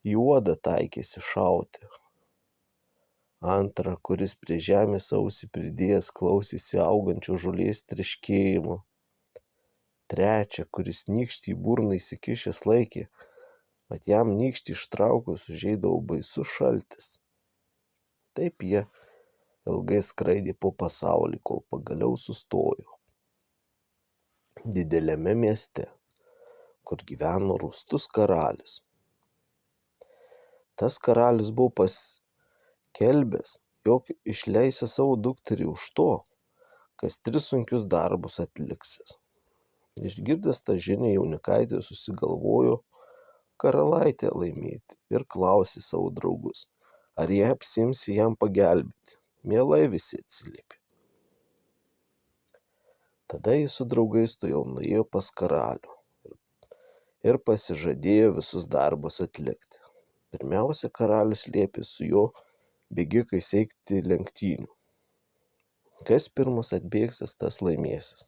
į uodą taikėsi šauti. Antrą, kuris prie žemės ausį pridėjęs klausėsi augančio žolės treškėjimo. Trečią, kuris nykštį į burną įsikišęs laikė, mat jam nykštį ištraukus užeidavo baisus šaltis. Taip jie ilgai skraidė po pasaulį, kol pagaliau sustojo dideliame mieste, kur gyveno rūstus karalius. Tas karalius buvo paskelbęs, jog išleisė savo dukterį už to, kas 3 sunkius darbus atliksęs. Išgirdęs tą žinią, jaunikaitis susigalvojo karalaitę laimėti ir klausė savo draugus, ar jie apsimsi jam pagelbėti. Mielai visi atsiliepė. Tada jis su draugais tuojau nuėjo pas karalių ir pasižadėjo visus darbus atlikti. Pirmiausia, karalius liepė su jo bėgikais eiti lenktynių. Kas pirmas atbėgsis, tas laimėsis.